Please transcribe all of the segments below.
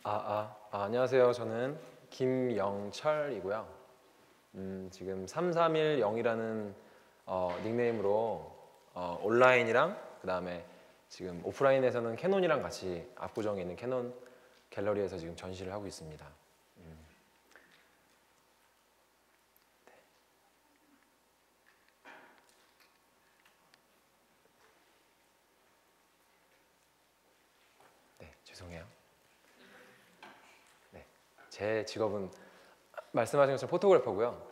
안녕하세요. 저는 김영철이고요. 지금 3310이라는 닉네임으로 온라인이랑 그 다음에 지금 오프라인에서는 캐논이랑 같이 압구정에 있는 캐논 갤러리에서 지금 전시를 하고 있습니다. 네, 죄송해요. 네, 제 직업은 말씀하신 것처럼 포토그래퍼고요.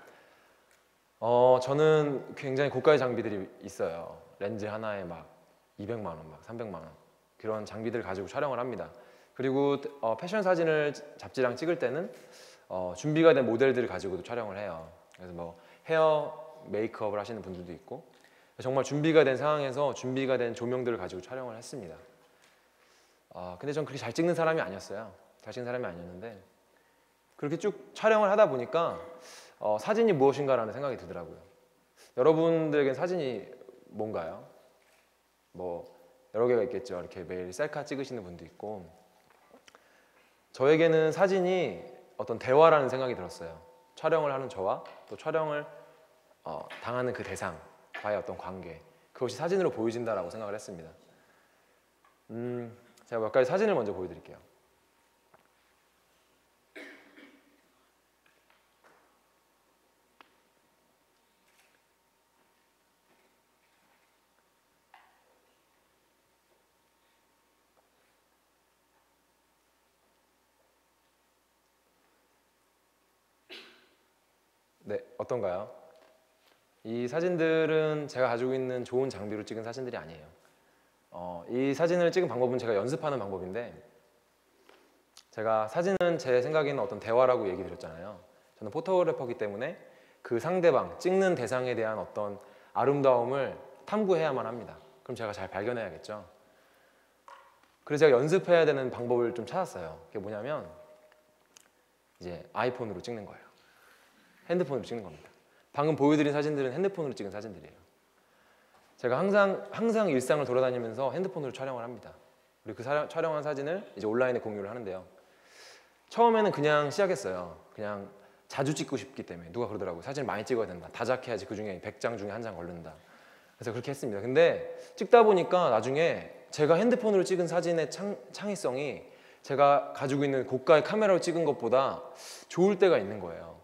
저는 굉장히 고가의 장비들이 있어요. 렌즈 하나에 막 200만 원, 막 300만 원 그런 장비들을 가지고 촬영을 합니다. 그리고 패션 사진을 잡지랑 찍을 때는 준비가 된 모델들을 가지고도 촬영을 해요. 그래서 뭐 헤어 메이크업을 하시는 분들도 있고 정말 준비가 된 상황에서 준비가 된 조명들을 가지고 촬영을 했습니다. 근데 전 그렇게 잘 찍는 사람이 아니었어요. 잘 찍는 사람이 아니었는데 그렇게 쭉 촬영을 하다 보니까 사진이 무엇인가라는 생각이 들더라고요. 여러분들에겐 사진이 뭔가요? 뭐 여러 개가 있겠죠. 이렇게 매일 셀카 찍으시는 분도 있고 저에게는 사진이 어떤 대화라는 생각이 들었어요. 촬영을 하는 저와 또 촬영을 당하는 그 대상과의 어떤 관계 그것이 사진으로 보여진다라고 생각을 했습니다. 제가 몇 가지 사진을 먼저 보여드릴게요. 네, 어떤가요? 이 사진들은 제가 가지고 있는 좋은 장비로 찍은 사진들이 아니에요. 이 사진을 찍은 방법은 제가 연습하는 방법인데 제가 사진은 제 생각에는 어떤 대화라고 얘기 드렸잖아요. 저는 포토그래퍼이기 때문에 그 상대방, 찍는 대상에 대한 어떤 아름다움을 탐구해야만 합니다. 그럼 제가 잘 발견해야겠죠. 그래서 제가 연습해야 되는 방법을 좀 찾았어요. 그게 뭐냐면 이제 아이폰으로 찍는 거예요. 핸드폰으로 찍는 겁니다. 방금 보여드린 사진들은 핸드폰으로 찍은 사진들이에요. 제가 항상 일상을 돌아다니면서 핸드폰으로 촬영을 합니다. 그리고 그 촬영한 사진을 이제 온라인에 공유를 하는데요. 처음에는 그냥 시작했어요. 그냥 자주 찍고 싶기 때문에 누가 그러더라고요. 사진을 많이 찍어야 된다. 다작해야지 그 중에 100장 중에 한 장 걸른다. 그래서 그렇게 했습니다. 근데 찍다 보니까 나중에 제가 핸드폰으로 찍은 사진의 창의성이 제가 가지고 있는 고가의 카메라로 찍은 것보다 좋을 때가 있는 거예요.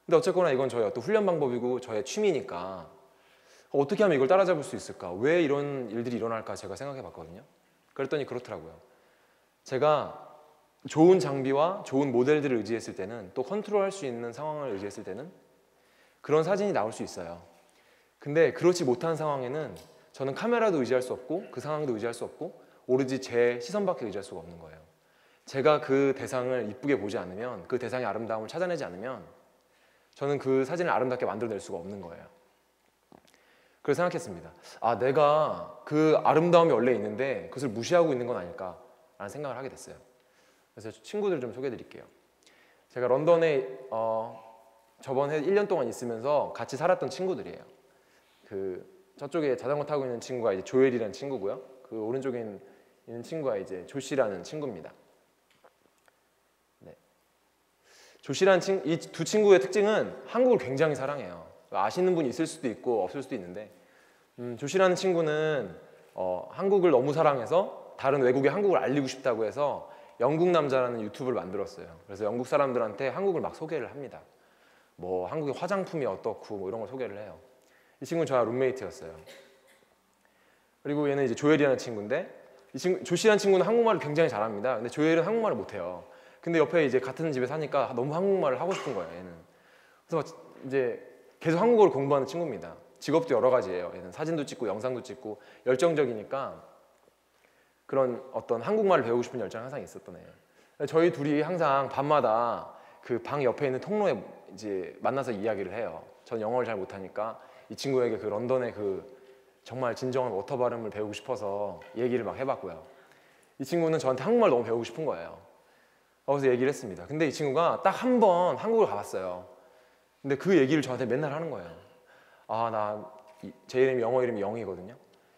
근데 어쨌거나 이건 저의 어떤 훈련 방법이고 저의 취미니까 어떻게 하면 이걸 따라잡을 수 있을까? 왜 이런 일들이 일어날까? 제가 생각해 봤거든요. 그랬더니 그렇더라고요. 제가 좋은 장비와 좋은 모델들을 의지했을 때는 또 컨트롤할 수 있는 상황을 의지했을 때는 그런 사진이 나올 수 있어요. 근데 그렇지 못한 상황에는 저는 카메라도 의지할 수 없고 그 상황도 의지할 수 없고 오로지 제 시선밖에 의지할 수가 없는 거예요. 제가 그 대상을 이쁘게 보지 않으면 그 대상의 아름다움을 찾아내지 않으면 저는 그 사진을 아름답게 만들어낼 수가 없는 거예요. 그래서 생각했습니다. 내가 그 아름다움이 원래 있는데 그것을 무시하고 있는 건 아닐까라는 생각을 하게 됐어요. 그래서 친구들 좀 소개해 드릴게요. 제가 런던에 저번에 1년 동안 있으면서 같이 살았던 친구들이에요. 저쪽에 자전거 타고 있는 친구가 이제 조엘이라는 친구고요. 그 오른쪽에 있는 친구가 이제 조씨라는 친구입니다. 네. 조씨라는 이 두 친구의 특징은 한국을 굉장히 사랑해요. 아시는 분이 있을 수도 있고 없을 수도 있는데 조씨라는 친구는 한국을 너무 사랑해서 다른 외국에 한국을 알리고 싶다고 해서 영국 남자라는 유튜브를 만들었어요. 그래서 영국 사람들한테 한국을 막 소개를 합니다. 뭐 한국의 화장품이 어떻고 뭐 이런 걸 소개를 해요. 이 친구는 저와 룸메이트였어요. 그리고 얘는 이제 조엘이라는 친구인데 조씨라는 친구는 한국말을 굉장히 잘합니다. 근데 조엘은 한국말을 못해요. 근데 옆에 이제 같은 집에 사니까 너무 한국말을 하고 싶은 거예요. 얘는. 그래서 이제 계속 한국어를 공부하는 친구입니다. 직업도 여러 가지예요. 얘는 사진도 찍고 영상도 찍고 열정적이니까 그런 어떤 한국말을 배우고 싶은 열정이 항상 있었던 애예요. 저희 둘이 항상 밤마다 그 방 옆에 있는 통로에 이제 만나서 이야기를 해요. 전 영어를 잘 못하니까 이 친구에게 그 런던의 그 정말 진정한 워터 발음을 배우고 싶어서 얘기를 막 해봤고요. 이 친구는 저한테 한국말 너무 배우고 싶은 거예요. 그래서 얘기를 했습니다. 근데 이 친구가 딱 한 번 한국을 가봤어요. 근데 그 얘기를 저한테 맨날 하는 거예요. 제 이름이 영어 이름이 영이거든요.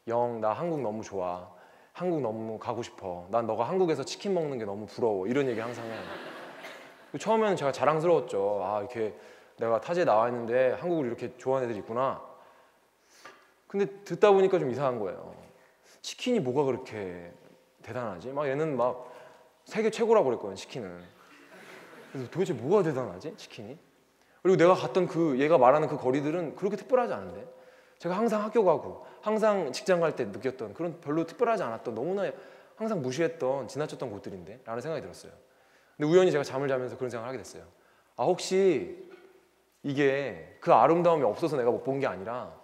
영, 나 한국 너무 좋아. 한국 너무 가고 싶어. 난 너가 한국에서 치킨 먹는 게 너무 부러워. 이런 얘기 항상 해요. 처음에는 제가 자랑스러웠죠. 아, 이렇게 내가 타지에 나와 있는데 한국을 이렇게 좋아하는 애들이 있구나. 근데 듣다 보니까 좀 이상한 거예요. 치킨이 뭐가 그렇게 대단하지? 막 얘는 막 세계 최고라고 그랬거든요, 치킨은. 그래서 도대체 뭐가 대단하지, 치킨이? 그리고 내가 갔던 얘가 말하는 그 거리들은 그렇게 특별하지 않은데, 제가 항상 학교 가고 항상 직장 갈 때 느꼈던 그런 별로 특별하지 않았던, 너무나 항상 무시했던 지나쳤던 곳들인데 라는 생각이 들었어요. 근데 우연히 제가 잠을 자면서 그런 생각을 하게 됐어요. 아, 혹시 이게 그 아름다움이 없어서 내가 못 본 게 아니라,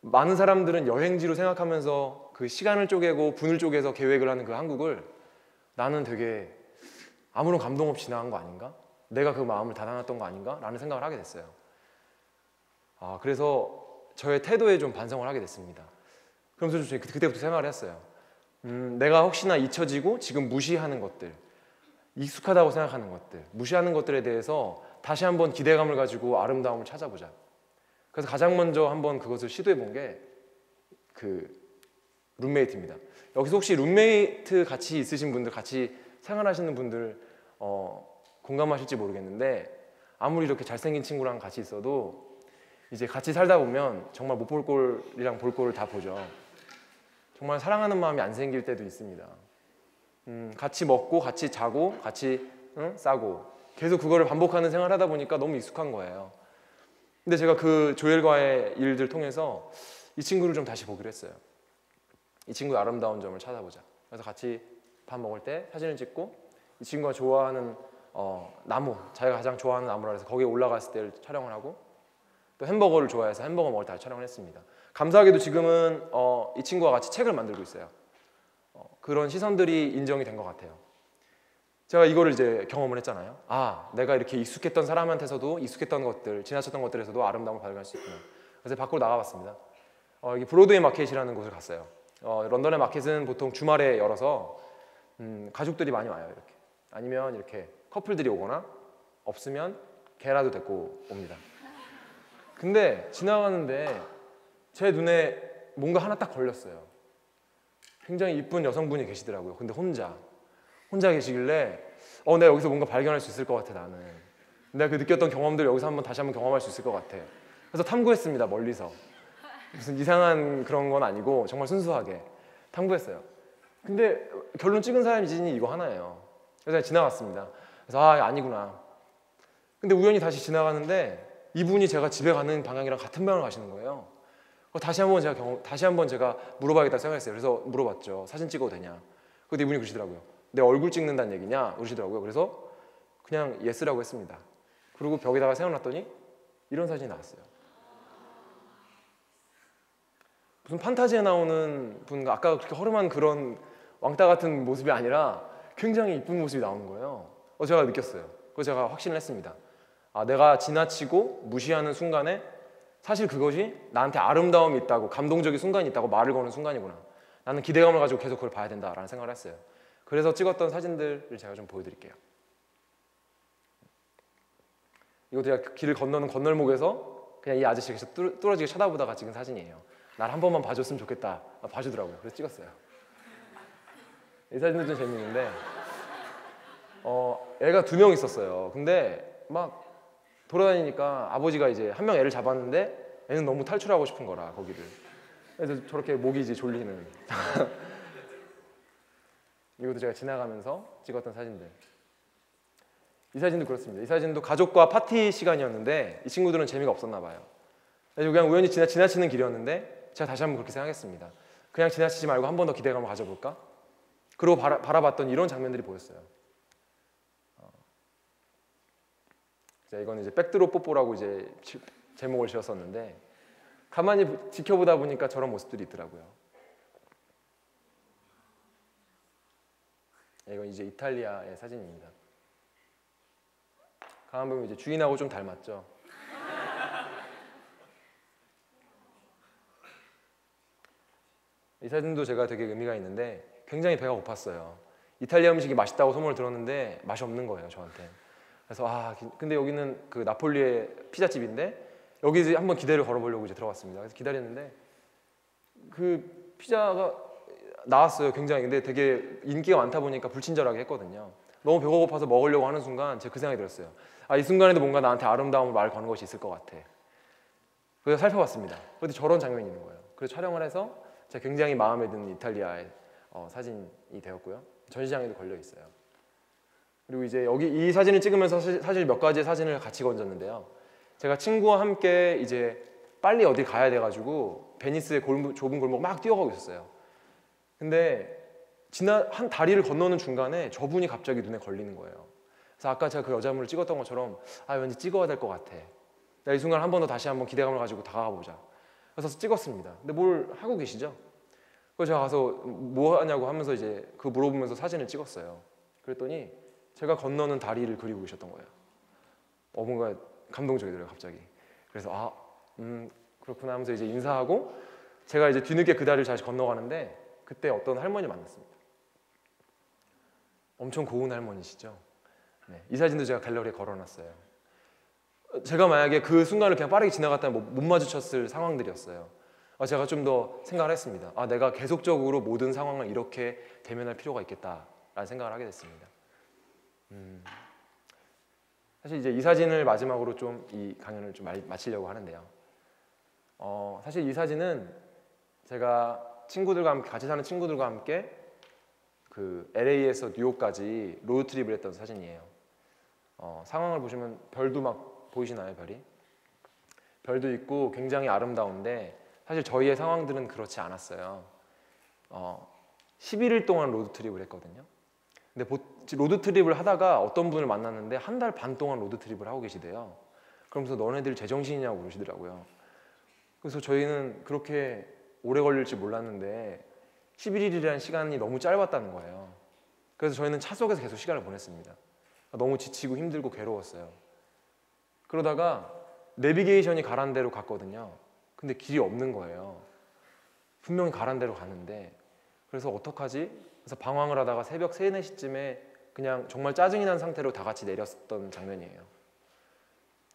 많은 사람들은 여행지로 생각하면서 그 시간을 쪼개고 분을 쪼개서 계획을 하는 그 한국을 나는 되게 아무런 감동 없이 지나간 거 아닌가? 내가 그 마음을 닫아놨던 거 아닌가? 라는 생각을 하게 됐어요. 그래서 저의 태도에 좀 반성을 하게 됐습니다. 그러면서 좀 그때부터 생각을 했어요. 내가 혹시나 잊혀지고 지금 무시하는 것들, 익숙하다고 생각하는 것들, 무시하는 것들에 대해서 다시 한번 기대감을 가지고 아름다움을 찾아보자. 그래서 가장 먼저 한번 그것을 시도해 본 게 그 룸메이트입니다. 여기서 혹시 룸메이트 같이 있으신 분들, 같이 생활하시는 분들 공감하실지 모르겠는데, 아무리 이렇게 잘생긴 친구랑 같이 있어도 이제 같이 살다 보면 정말 못 볼 꼴이랑 볼 꼴을 다 보죠. 정말 사랑하는 마음이 안 생길 때도 있습니다. 같이 먹고 같이 자고 같이 싸고 계속 그거를 반복하는 생활을 하다 보니까 너무 익숙한 거예요. 근데 제가 그 조엘과의 일들 통해서 이 친구를 좀 다시 보기로 했어요. 이 친구의 아름다운 점을 찾아보자. 그래서 같이 밥 먹을 때 사진을 찍고, 이 친구가 좋아하는 나무, 자기가 가장 좋아하는 나무라 해서 거기에 올라갔을 때를 촬영을 하고, 또 햄버거를 좋아해서 햄버거 먹을 때 촬영을 했습니다. 감사하게도 지금은 이 친구와 같이 책을 만들고 있어요. 그런 시선들이 인정이 된 것 같아요. 제가 이거를 이제 경험을 했잖아요. 아, 내가 이렇게 익숙했던 사람한테서도, 익숙했던 것들, 지나쳤던 것들에서도 아름다움을 발견할 수 있구나. 그래서 밖으로 나가봤습니다. 여기 브로드웨이 마켓이라는 곳을 갔어요. 런던의 마켓은 보통 주말에 열어서 가족들이 많이 와요. 이렇게. 아니면 이렇게 커플들이 오거나, 없으면 개라도 데리고 옵니다. 근데 지나가는데 제 눈에 뭔가 하나 딱 걸렸어요. 굉장히 이쁜 여성분이 계시더라고요. 근데 혼자 계시길래 내가 여기서 뭔가 발견할 수 있을 것 같아. 나는 내가 그 느꼈던 경험들 여기서 다시 한번 경험할 수 있을 것 같아. 그래서 탐구했습니다. 멀리서. 무슨 이상한 그런 건 아니고 정말 순수하게 탐구했어요. 근데 결론 찍은 사람이 이거 하나예요. 그래서 지나갔습니다. 그래서 아니구나. 근데 우연히 다시 지나가는데 이분이 제가 집에 가는 방향이랑 같은 방향을 가시는 거예요. 다시 한번 제가 물어봐야겠다 생각했어요. 그래서 물어봤죠. 사진 찍어도 되냐? 근데 이분이 그러시더라고요. 내 얼굴 찍는다는 얘기냐? 그러시더라고요. 그래서 그냥 예스라고 했습니다. 그리고 벽에다가 세워놨더니 이런 사진이 나왔어요. 무슨 판타지에 나오는 분과 아까 그렇게 허름한 그런 왕따 같은 모습이 아니라 굉장히 이쁜 모습이 나오는 거예요. 제가 느꼈어요. 그래서 제가 확신을 했습니다. 내가 지나치고 무시하는 순간에 사실 그것이 나한테 아름다움이 있다고, 감동적인 순간이 있다고 말을 거는 순간이구나. 나는 기대감을 가지고 계속 그걸 봐야 된다라는 생각을 했어요. 그래서 찍었던 사진들을 제가 좀 보여드릴게요. 이거 제가 길을 건너는 건널목에서 그냥 이 아저씨가 계속 뚫어지게 쳐다보다가 찍은 사진이에요. 날 한 번만 봐줬으면 좋겠다. 봐주더라고요. 그래서 찍었어요. 이 사진도 좀 재밌는데 애가 2명 있었어요. 근데 막 돌아다니니까 아버지가 이제 한 명 애를 잡았는데 애는 너무 탈출하고 싶은 거라 거기를. 그래서 저렇게 목이 이제 졸리는 이것도 제가 지나가면서 찍었던 사진들. 이 사진도 그렇습니다. 이 사진도 가족과 파티 시간이었는데 이 친구들은 재미가 없었나 봐요. 그냥 우연히 지나치는 길이었는데 제가 다시 한번 그렇게 생각했습니다. 그냥 지나치지 말고 한 번 더 기대감을 가져볼까? 그리고 바라봤던 이런 장면들이 보였어요. 이건 이제 백드롭 뽀뽀라고 이제 제목을 지었었는데 가만히 지켜보다 보니까 저런 모습들이 있더라고요. 이건 이제 이탈리아의 사진입니다. 가만 보면 이제 주인하고 좀 닮았죠. 이 사진도 제가 되게 의미가 있는데 굉장히 배가 고팠어요. 이탈리아 음식이 맛있다고 소문을 들었는데 맛이 없는 거예요, 저한테. 그래서 근데 여기는 그 나폴리의 피자집인데 여기 이제 한번 기대를 걸어보려고 이제 들어갔습니다. 그래서 기다렸는데 그 피자가 나왔어요. 굉장히. 근데 되게 인기가 많다 보니까 불친절하게 했거든요. 너무 배가 고파서 먹으려고 하는 순간 제가 그 생각이 들었어요. 아, 이 순간에도 뭔가 나한테 아름다움으로 말 거는 것이 있을 것 같아. 그래서 살펴봤습니다. 그런데 저런 장면이 있는 거예요. 그래서 촬영을 해서 제가 굉장히 마음에 드는 이탈리아의 사진이 되었고요. 전시장에도 걸려 있어요. 그리고 이제 여기 이 사진을 찍으면서 사실 몇 가지의 사진을 같이 건졌는데요. 제가 친구와 함께 이제 빨리 어디 가야 돼가지고 베니스의 좁은 골목 막 뛰어가고 있었어요. 근데 한 다리를 건너는 중간에 저분이 갑자기 눈에 걸리는 거예요. 그래서 아까 제가 그 여자분을 찍었던 것처럼 아, 왠지 찍어야 될 것 같아. 나 이 순간 한 번 더 다시 한번 기대감을 가지고 다가가 보자. 그래서 찍었습니다. 근데 뭘 하고 계시죠? 그래서 제가 가서 뭐 하냐고 하면서 이제 그 물어보면서 사진을 찍었어요. 그랬더니 제가 건너는 다리를 그리고 계셨던 거예요. 뭔가 감동적이더라고요, 갑자기. 그래서 그렇구나 하면서 이제 인사하고 제가 이제 뒤늦게 그 다리를 다시 건너가는데 그때 어떤 할머니 만났습니다. 엄청 고운 할머니시죠. 네, 이 사진도 제가 갤러리에 걸어놨어요. 제가 만약에 그 순간을 그냥 빠르게 지나갔다면 못 마주쳤을 상황들이었어요. 제가 좀 더 생각을 했습니다. 내가 계속적으로 모든 상황을 이렇게 대면할 필요가 있겠다라는 생각을 하게 됐습니다. 사실 이제 이 사진을 마지막으로 좀 이 강연을 좀 마치려고 하는데요. 사실 이 사진은 제가 친구들과 함께 같이 사는 친구들과 함께 그 LA에서 뉴욕까지 로드트립을 했던 사진이에요. 상황을 보시면 별도 막 보이시나요, 별이? 별도 있고 굉장히 아름다운데 사실 저희의 상황들은 그렇지 않았어요. 11일 동안 로드트립을 했거든요. 근데 로드트립을 하다가 어떤 분을 만났는데 한 달 반 동안 로드트립을 하고 계시대요. 그러면서 너네들 제정신이냐고 그러시더라고요. 그래서 저희는 그렇게 오래 걸릴지 몰랐는데 11일이라는 시간이 너무 짧았다는 거예요. 그래서 저희는 차 속에서 계속 시간을 보냈습니다. 너무 지치고 힘들고 괴로웠어요. 그러다가 내비게이션이 가란 데로 갔거든요. 근데 길이 없는 거예요. 분명히 가란 데로 가는데 그래서 어떡하지? 그래서 방황을 하다가 새벽 3, 4시쯤에 그냥 정말 짜증이 난 상태로 다 같이 내렸던 장면이에요.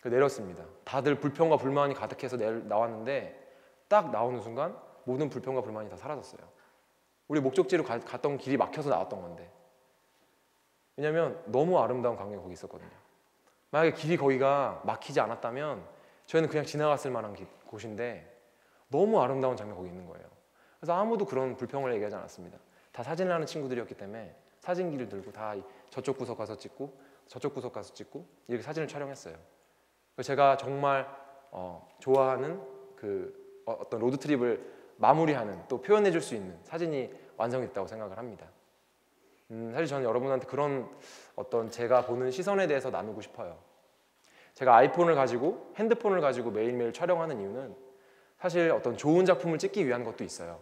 내렸습니다. 다들 불평과 불만이 가득해서 나왔는데 딱 나오는 순간 모든 불평과 불만이 다 사라졌어요. 우리 목적지로 갔던 길이 막혀서 나왔던 건데. 왜냐면 너무 아름다운 광경이 거기 있었거든요. 만약에 길이 거기가 막히지 않았다면 저희는 그냥 지나갔을 만한 곳인데 너무 아름다운 장면이 거기 있는 거예요. 그래서 아무도 그런 불평을 얘기하지 않았습니다. 다 사진을 하는 친구들이었기 때문에 사진기를 들고 다 저쪽 구석 가서 찍고 저쪽 구석 가서 찍고 이렇게 사진을 촬영했어요. 제가 정말 좋아하는 그 어떤 로드트립을 마무리하는 또 표현해 줄 수 있는 사진이 완성됐다고 생각을 합니다. 사실 저는 여러분한테 그런 어떤 제가 보는 시선에 대해서 나누고 싶어요. 제가 아이폰을 가지고 핸드폰을 가지고 매일매일 촬영하는 이유는 사실 어떤 좋은 작품을 찍기 위한 것도 있어요.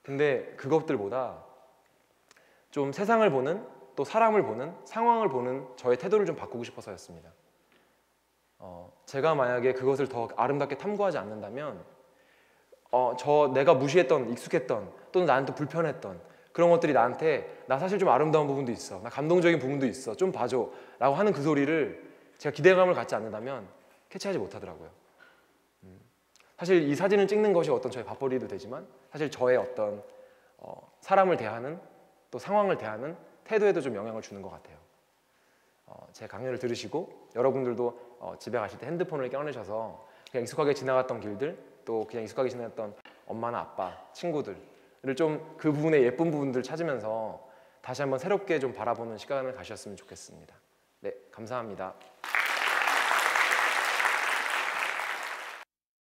근데 그것들보다 좀 세상을 보는 또 사람을 보는 상황을 보는 저의 태도를 좀 바꾸고 싶어서였습니다. 제가 만약에 그것을 더 아름답게 탐구하지 않는다면 내가 무시했던 익숙했던 또는 나한테 불편했던 그런 것들이 나한테 나 사실 좀 아름다운 부분도 있어, 나 감동적인 부분도 있어, 좀 봐줘 라고 하는 그 소리를 제가 기대감을 갖지 않는다면 캐치하지 못하더라고요. 사실 이 사진을 찍는 것이 어떤 저의 밥벌이도 되지만 사실 저의 어떤 사람을 대하는 또 상황을 대하는 태도에도 좀 영향을 주는 것 같아요. 제 강연을 들으시고 여러분들도 집에 가실 때 핸드폰을 꺼내셔서 그냥 익숙하게 지나갔던 길들 또 그냥 익숙하게 지나갔던 엄마나 아빠, 친구들을 좀 그 부분의 예쁜 부분들 찾으면서 다시 한번 새롭게 좀 바라보는 시간을 가셨으면 좋겠습니다. 네, 감사합니다.